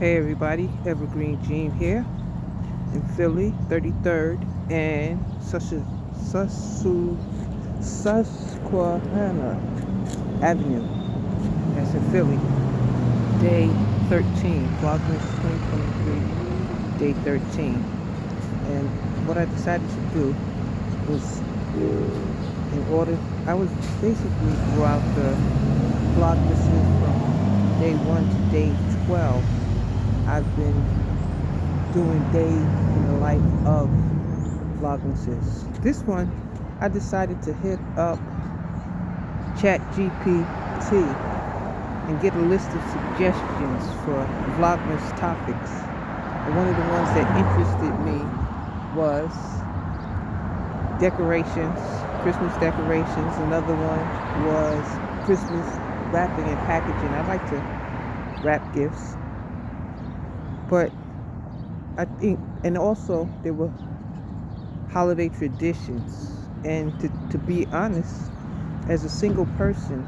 Hey everybody, Evergreen Gene here in Philly, 33rd and Susquehanna Avenue. That's in Philly. Day 13, Vlogmas 2023, day 13. And what I decided to do was in order, I was basically throughout the Vlogmases from day 1 to day 12, I've been doing day in the life of Vlogmases. This one, I decided to hit up ChatGPT and get a list of suggestions for Vlogmas topics. And one of the ones that interested me was decorations, Christmas decorations. Another one was Christmas wrapping and packaging. I like to wrap gifts, but I think, and also there were holiday traditions. And to be honest, as a single person,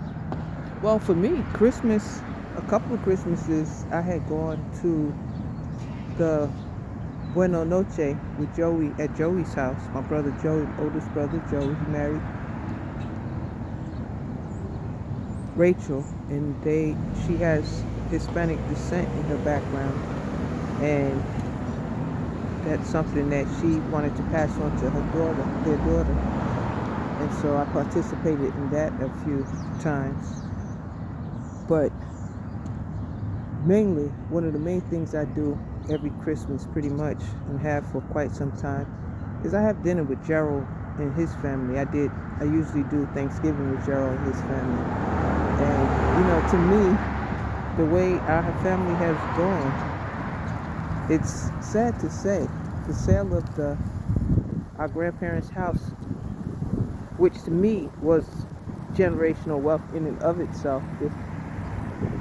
well, for me, Christmas, a couple of Christmases, I had gone to the Buena Noche with Joey at Joey's house. My brother Joey, oldest brother Joey, he married Rachel, and she has Hispanic descent in her background, and that's something that she wanted to pass on to their daughter. And so I participated in that a few times. But mainly, one of the main things I do every Christmas pretty much, and have for quite some time, is I have dinner with Gerald and his family. I usually do Thanksgiving with Gerald and his family. And, to me, the way our family has gone, it's sad to say, the sale of our grandparents' house, which to me was generational wealth in and of itself, if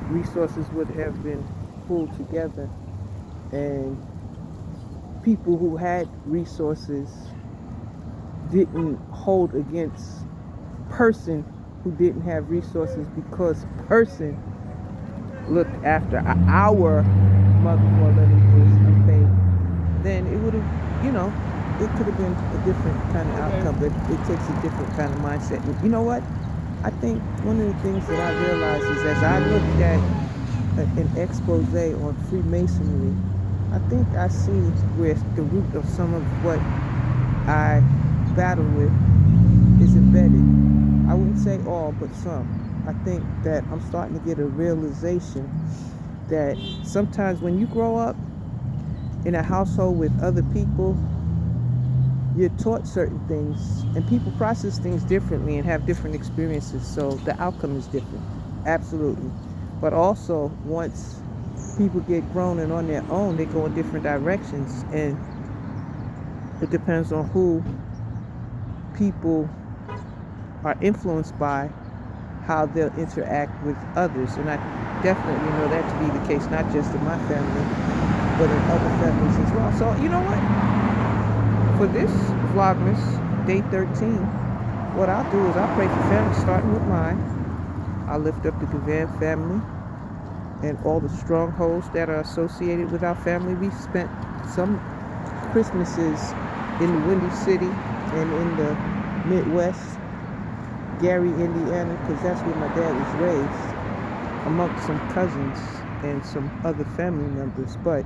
resources would have been pulled together and people who had resources didn't hold against person who didn't have resources, because person looked after our mother for 11 years unpaid, then it would have, it could have been a different kind of outcome. But it takes a different kind of mindset. And you know what? I think one of the things that I realized is, as I looked at an expose on Freemasonry, I think I see where the root of some of what I battle with is embedded. I wouldn't say all, but some. I think that I'm starting to get a realization that sometimes when you grow up in a household with other people, you're taught certain things, and people process things differently and have different experiences, so the outcome is different. Absolutely. But also, once people get grown and on their own, they go in different directions, and it depends on who people are influenced by, how they'll interact with others. And I definitely know that to be the case, not just in my family, but in other families as well. So, you know what? For this Vlogmas, day 13, what I'll do is I'll pray for family, starting with mine. I'll lift up the Gavan family and all the strongholds that are associated with our family. We spent some Christmases in the Windy City and in the Midwest, Gary, Indiana, because that's where my dad was raised, amongst some cousins and some other family members. But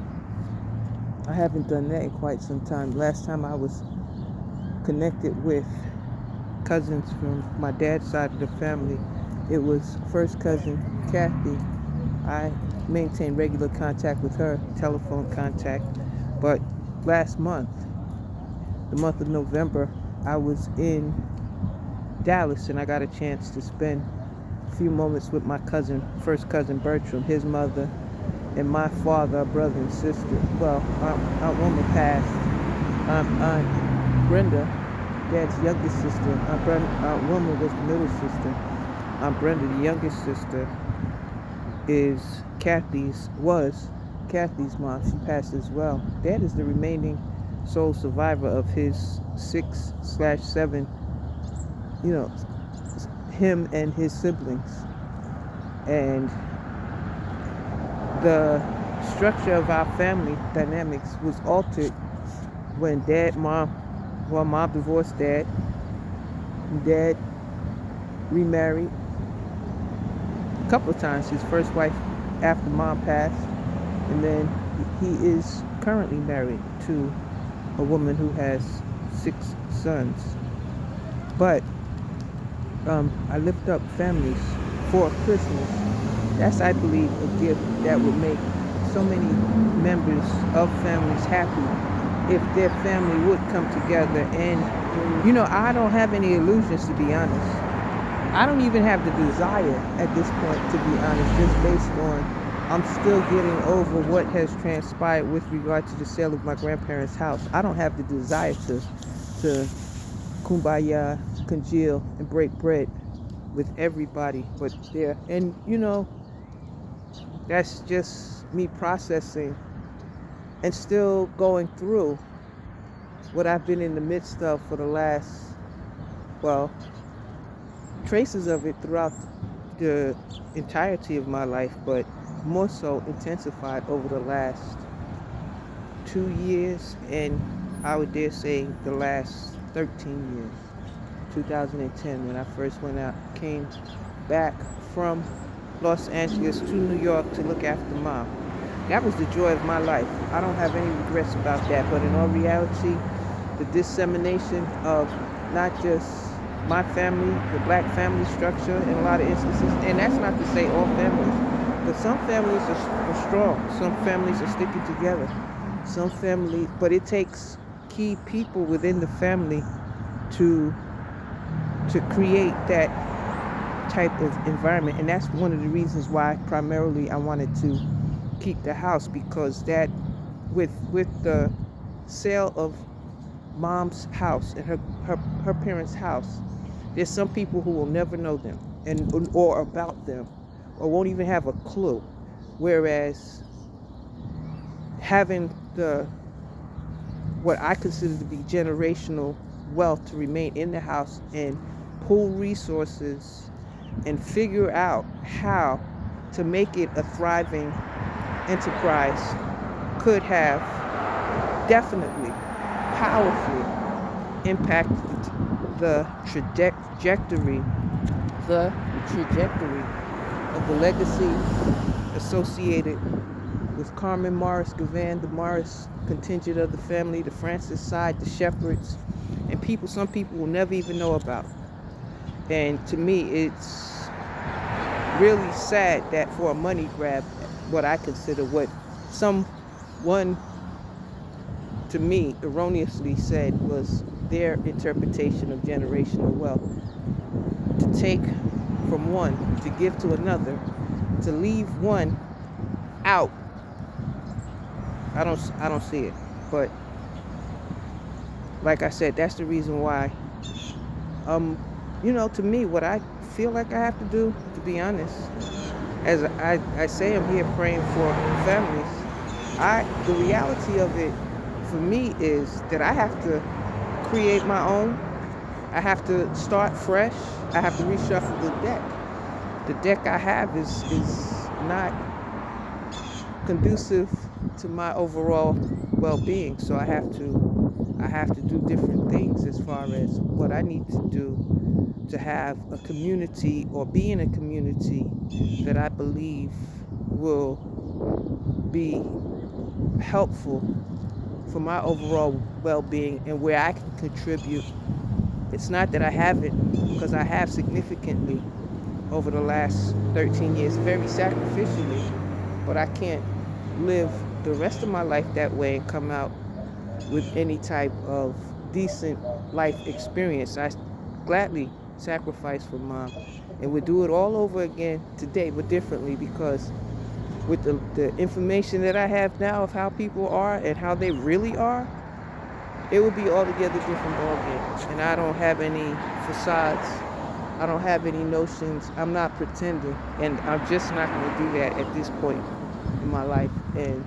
I haven't done that in quite some time. Last time I was connected with cousins from my dad's side of the family, it was first cousin Kathy. I maintain regular contact with her, telephone contact. But last month, the month of November, I was in Dallas, and I got a chance to spend a few moments with my first cousin Bertram, his mother, and my father, brother, and sister. Well, Aunt Wilma passed. Aunt Brenda, Dad's youngest sister. Aunt Wilma was the middle sister. Aunt Brenda, the youngest sister, was Kathy's mom. She passed as well. Dad is the remaining sole survivor of his 6/7, him and his siblings. And the structure of our family dynamics was altered when mom divorced dad, and dad remarried a couple of times. His first wife after mom passed, and then he is currently married to a woman who has 6 sons. But I lift up families for Christmas. That's, I believe, a gift that would make so many members of families happy if their family would come together. And, I don't have any illusions, to be honest. I don't even have the desire at this point, to be honest, just based on I'm still getting over what has transpired with regard to the sale of my grandparents' house. I don't have the desire to kumbaya, congeal, and break bread with everybody but there. And, that's just me processing and still going through what I've been in the midst of for the last, traces of it throughout the entirety of my life, but more so intensified over the last 2 years, and I would dare say the last 13 years. 2010, when I first came back from Los Angeles to New York to look after mom. That was the joy of my life. I don't have any regrets about that, but in all reality, the dissemination of not just my family, the black family structure in a lot of instances, and that's not to say all families, but some families are strong. Some families are sticking together. But it takes key people within the family to create that type of environment. And that's one of the reasons why primarily I wanted to keep the house, because that with the sale of mom's house and her parents' house, there's some people who will never know them or about them, or won't even have a clue. Whereas having what I consider to be generational wealth to remain in the house and pool resources and figure out how to make it a thriving enterprise could have definitely, powerfully impacted the trajectory of the legacy associated with Carmen Morris Gavan, the Morris contingent of the family, the Francis side, the Shepherds, and some people will never even know about. And to me, it's really sad that for a money grab, what I consider what someone to me erroneously said was their interpretation of generational wealth, to take from one to give to another, to leave one out. I don't see it. But like I said, that's the reason why to me, what I feel like I have to do, to be honest, as I say, I'm here praying for families. The reality of it for me is that I have to create my own. I have to start fresh. I have to reshuffle the deck. The deck I have is not conducive to my overall well-being. So I have to do different things as far as what I need to do to have a community or be in a community that I believe will be helpful for my overall well-being and where I can contribute. It's not that I haven't, because I have significantly over the last 13 years, very sacrificially, but I can't live the rest of my life that way and come out with any type of decent life experience. I gladly sacrifice for mom and would do it all over again today, but differently, because with the information that I have now of how people are and how they really are, it would be altogether different ballgame. And I don't have any facades. I don't have any notions. I'm not pretending, and I'm just not going to do that at this point in my life. And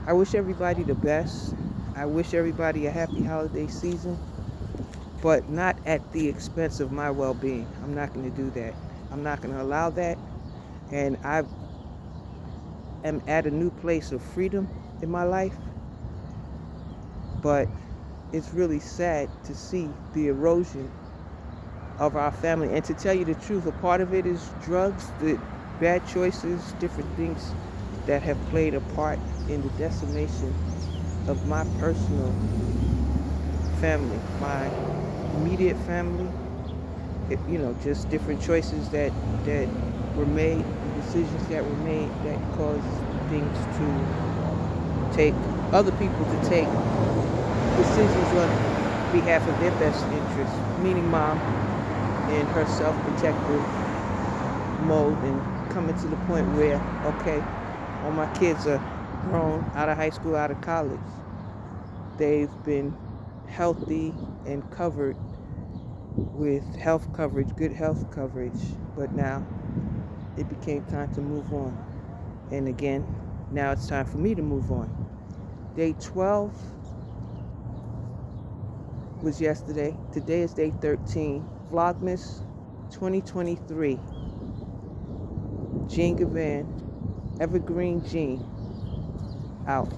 I wish everybody the best. I wish everybody a happy holiday season, but not at the expense of my well-being. I'm not going to do that. I'm not going to allow that. And am at a new place of freedom in my life, but it's really sad to see the erosion of our family. And to tell you the truth, a part of it is drugs, the bad choices, different things that have played a part in the decimation of my personal family, my immediate family. Just different choices that were made, decisions that were made that caused things to take other people to take decisions on behalf of their best interest, meaning mom in her self-protective mode, and coming to the point where, okay, all my kids are grown, out of high school, out of college. They've been healthy and covered with health coverage, good health coverage, but now it became time to move on. And again, now it's time for me to move on. Day 12 was yesterday. Today is day 13. Vlogmas 2023. Jean Gavan, Evergreen Jean, out.